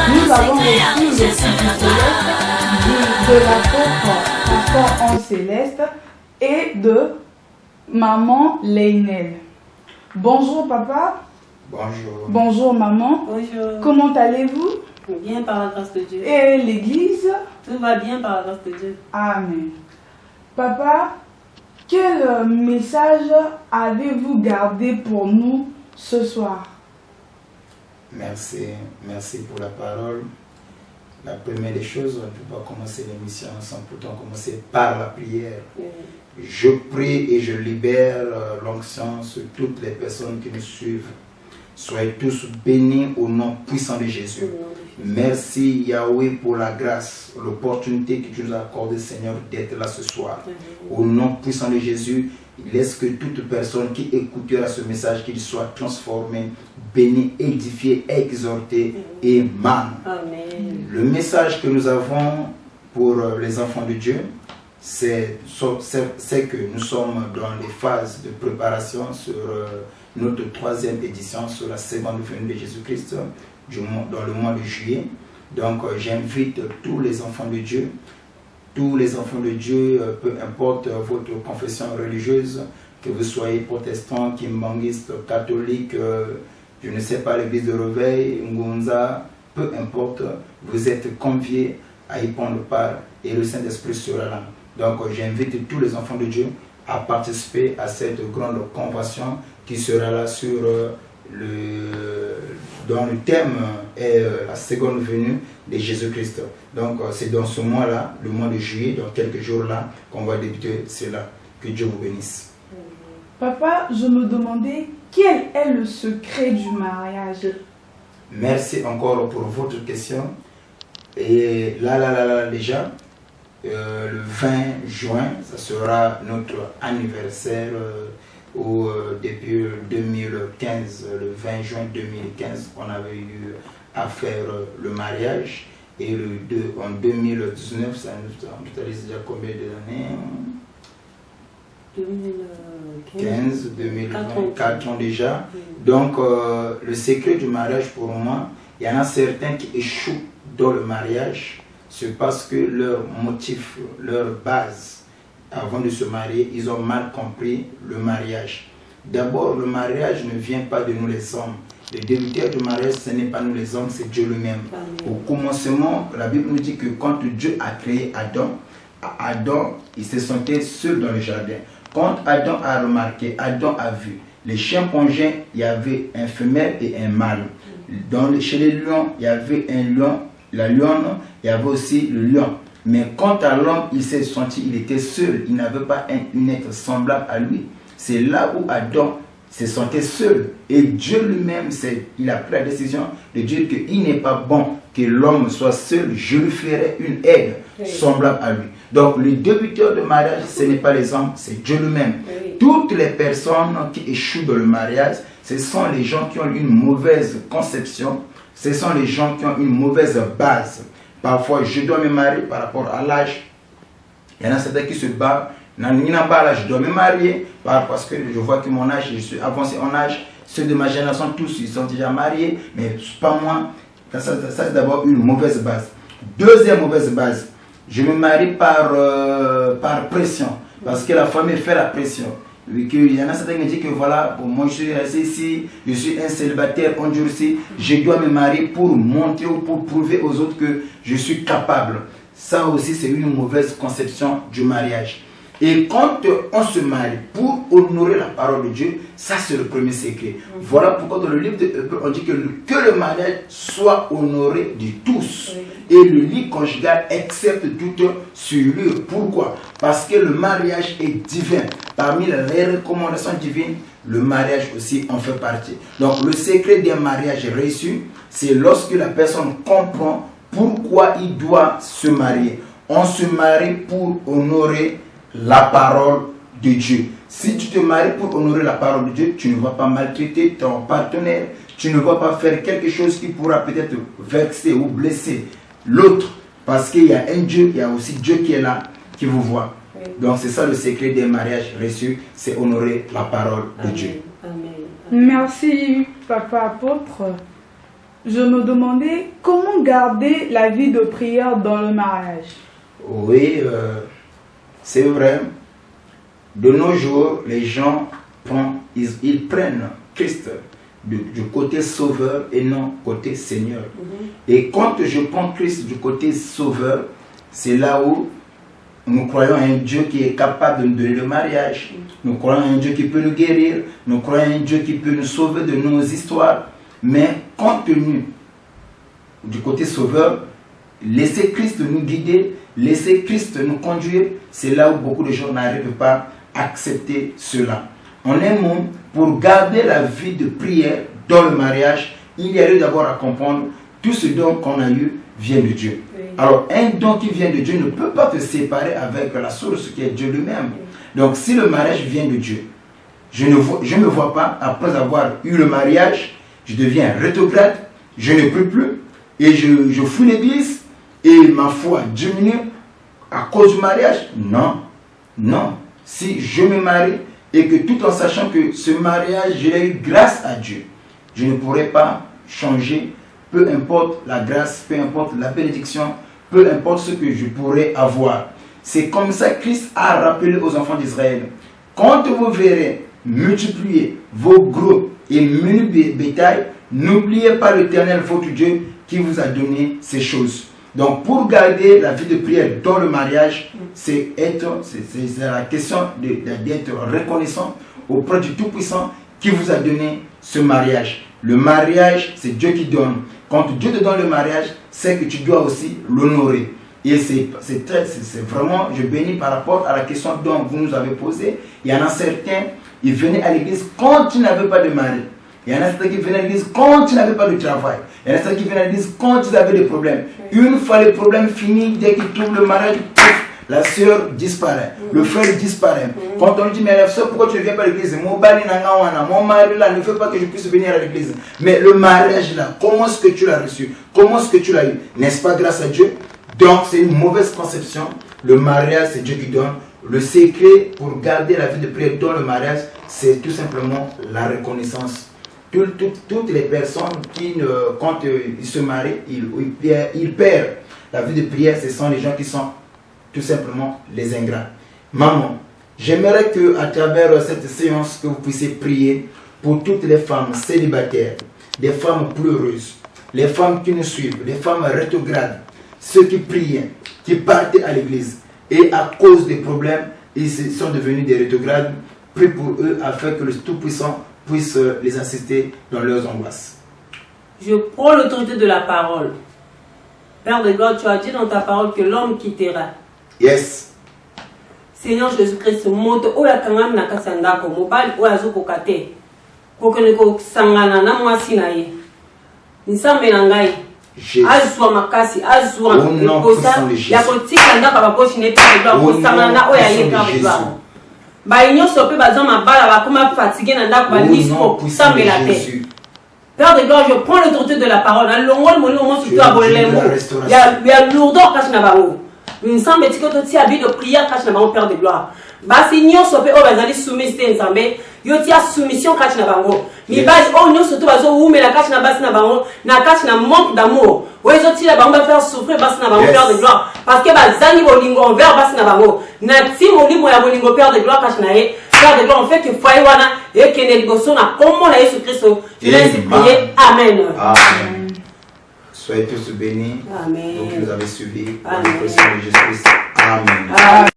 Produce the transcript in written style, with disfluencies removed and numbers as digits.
Nous avons reçu le Fils de l'apôtre Pasteur en Céleste et de maman Leinel. Bonjour papa. Bonjour. Bonjour maman. Bonjour. Comment allez-vous? Bien par la grâce de Dieu. Et l'église? Tout va bien par la grâce de Dieu. Amen. Papa, quel message avez-vous gardé pour nous ce soir? Merci pour la parole. La première des choses, on ne peut pas commencer l'émission sans pourtant commencer par la prière. Je prie et je libère l'onction sur toutes les personnes qui nous suivent. Soyez tous bénis au nom puissant de Jésus. Merci Yahweh pour la grâce, l'opportunité que tu nous as accordée, Seigneur, d'être là ce soir. Au nom puissant de Jésus, laisse que toute personne qui écoutera ce message, qu'il soit transformé, béni, édifié, exhorté et man. Amen. Le message que nous avons pour les enfants de Dieu, c'est que nous sommes dans les phases de préparation sur notre 3e édition sur la seconde venue de Jésus-Christ dans le mois de juillet. Donc j'invite tous les enfants de Dieu, peu importe votre confession religieuse, que vous soyez protestant, kimbanguiste, catholique, je ne sais pas, l'église de Réveil, Ngunza, peu importe, vous êtes conviés à y prendre part et le Saint-Esprit sera là. Donc j'invite tous les enfants de Dieu à participer à cette grande convention qui sera là sur dont le thème est la seconde venue de Jésus-Christ. Donc c'est dans ce mois-là, le mois de juillet, dans quelques jours-là, qu'on va débuter cela. Que Dieu vous bénisse. Papa, je me demandais quel est le secret du mariage. Merci encore pour votre question. Et là, déjà, le 20 juin, ça sera notre anniversaire depuis 2015, le 20 juin 2015, on avait eu à faire le mariage. Et en 2019, ça nous totalise déjà combien d'années? 2015, 2020, 4 ans déjà. Donc, le secret du mariage pour moi, il y en a certains qui échouent dans le mariage, c'est parce que leur motif, leur base, avant de se marier, ils ont mal compris le mariage. D'abord, le mariage ne vient pas de nous les hommes. Le débuteur du mariage, ce n'est pas nous les hommes, c'est Dieu lui-même. Au commencement, la Bible nous dit que quand Dieu a créé Adam, il se sentait seul dans le jardin. Quand Adam a remarqué, Adam a vu, les chimpanzés, il y avait un femelle et un mâle. Chez les lions, il y avait un lion, la lionne, il y avait aussi le lion. Mais quant à l'homme, il s'est senti, il était seul, il n'avait pas un être semblable à lui. C'est là où Adam se sentait seul. Et Dieu lui-même, il a pris la décision de dire qu'il n'est pas bon que l'homme soit seul, je lui ferai une aide semblable à lui. Donc le débuteur de mariage, ce n'est pas les hommes, c'est Dieu lui-même. Toutes les personnes qui échouent dans le mariage, ce sont les gens qui ont une mauvaise conception, ce sont les gens qui ont une mauvaise base. Parfois, je dois me marier par rapport à l'âge. Il y en a certains qui se battent. Je dois me marier parce que je vois que mon âge, je suis avancé en âge. Ceux de ma génération, tous, ils sont déjà mariés, mais pas moi. Ça c'est d'abord une mauvaise base. Deuxième mauvaise base, je me marie par pression, parce que la famille fait la pression. Il y en a certains qui me disent que voilà, bon, moi je suis resté ici, je suis un célibataire endurci, je dois me marier pour montrer ou pour prouver aux autres que je suis capable. Ça aussi, c'est une mauvaise conception du mariage. Et quand on se marie pour honorer la parole de Dieu, ça c'est le premier secret. Voilà pourquoi dans le livre de Hébreux, on dit que le mariage soit honoré de tous. Et le lit conjugal accepte toute souillure. Pourquoi? Parce que le mariage est divin. parmi les recommandations divines, le mariage aussi en fait partie. Donc le secret d'un mariage réussi, c'est lorsque la personne comprend pourquoi il doit se marier. On se marie pour honorer la parole de Dieu. Si tu te maries pour honorer la parole de Dieu, tu ne vas pas maltraiter ton partenaire, tu ne vas pas faire quelque chose qui pourra peut-être vexer ou blesser l'autre, parce qu'il y a un Dieu, il y a aussi Dieu qui est là, qui vous voit. Oui. Donc c'est ça le secret des mariages reçus, c'est honorer la parole de Dieu. Amen. Merci, papa apôtre. Je me demandais comment garder la vie de prière dans le mariage. Oui, c'est vrai. De nos jours, les gens ils prennent Christ du côté sauveur et non côté Seigneur. Et quand je prends Christ du côté sauveur, c'est là où nous croyons à un Dieu qui est capable de nous donner le mariage. Nous croyons à un Dieu qui peut nous guérir. Nous croyons à un Dieu qui peut nous sauver de nos histoires. Mais compte tenu du côté sauveur, laisser Christ nous guider, laisser Christ nous conduire, c'est là où beaucoup de gens n'arrivent pas à accepter cela. En un mot, pour garder la vie de prière dans le mariage, il y a lieu d'abord à comprendre tout ce don qu'on a eu vient de Dieu. Oui. Alors, un don qui vient de Dieu ne peut pas te séparer avec la source qui est Dieu lui-même. Oui. Donc, si le mariage vient de Dieu, je ne vois pas, après avoir eu le mariage, je deviens rétrograde, je ne prie plus, et je fuis l'église, et ma foi diminue à cause du mariage. Non, non. Si je me marie, et que tout en sachant que ce mariage, je l'ai eu grâce à Dieu, je ne pourrai pas changer, peu importe la grâce, peu importe la bénédiction, peu importe ce que je pourrais avoir. C'est comme ça que Christ a rappelé aux enfants d'Israël. Quand vous verrez multiplier vos gros et menus bétail, n'oubliez pas l'Éternel, votre Dieu, qui vous a donné ces choses. Donc, pour garder la vie de prière dans le mariage, c'est la question d'être reconnaissant auprès du Tout-Puissant qui vous a donné ce mariage. Le mariage, c'est Dieu qui donne. Quand Dieu te donne le mariage, c'est que tu dois aussi l'honorer. Et c'est vraiment, je bénis par rapport à la question dont vous nous avez posée. Il y en a certains, ils venaient à l'église quand ils n'avaient pas de mari. Il y en a certains qui venaient à l'église quand ils n'avaient pas de travail. Il y en a certains qui venaient à l'église quand ils avaient des problèmes. Une fois les problèmes finis, dès qu'ils trouvent le mariage, la sœur disparaît, le frère disparaît. Quand on lui dit, mais la sœur, pourquoi tu ne viens pas à l'église? Mon mari là ne veut pas que je puisse venir à l'église. Mais le mariage là, comment est-ce que tu l'as reçu? Comment est-ce que tu l'as eu? N'est-ce pas grâce à Dieu? Donc c'est une mauvaise conception. Le mariage, c'est Dieu qui donne. Le secret pour garder la vie de prière dans le mariage, c'est tout simplement la reconnaissance. Toutes les personnes qui, quand ils se marient, ils perdent la vie de prière, ce sont les gens qui sont tout simplement les ingrats. Maman, j'aimerais que à travers cette séance, que vous puissiez prier pour toutes les femmes célibataires, des femmes pleureuses, les femmes qui nous suivent, les femmes rétrogrades, ceux qui priaient, qui partaient à l'église, et à cause des problèmes, ils sont devenus des rétrogrades. Prie pour eux afin que le Tout-Puissant puisse les assister dans leurs angoisses. Je prends l'autorité de la parole. Père de gloire, tu as dit dans ta parole que l'homme quittera. Yes. Seigneur Jésus-Christ, moto oya kangam na kasandako mobali oya zokokate. Kokeneko sangana na mwasi na ye. Nsambe na ngai. Azwa makasi, azwa kosa ya kotika ndaka baposhi ne Père de gloire ko sangana na oya ye Père de gloire. Ba nyonso pe bazo mabala bakoma fatigué na ndako ba nisko sambe la terre. Père de gloire, je prends l'autorité de la parole. L'ongol moni au moins surtout à Bolemo. Il y a lourdeur cache na baro. Une semble que tu as de prière cache na baro Père de gloire. Basi nyonso pe o bazali soumise nzambe. Yo tia soumission cache na bango. Mi base o nyonso to bazo ume la cache na basi na bango, na cache na manque d'amour. O ezo tia bango ba faire souffrir basi na bango Père de gloire parce que bazali bolingo envers basi na bango. Na ti molimo ya bolingo Père de gloire cache na ye. Père de gloire, on fait que foyer wana et que négociation na comment la Jésus Christ. Je laisse prier. Amen. Amen. Soyez tous bénis. Amen. Donc vous avez suivi. Amen. Au nom de Jésus Christ. Amen.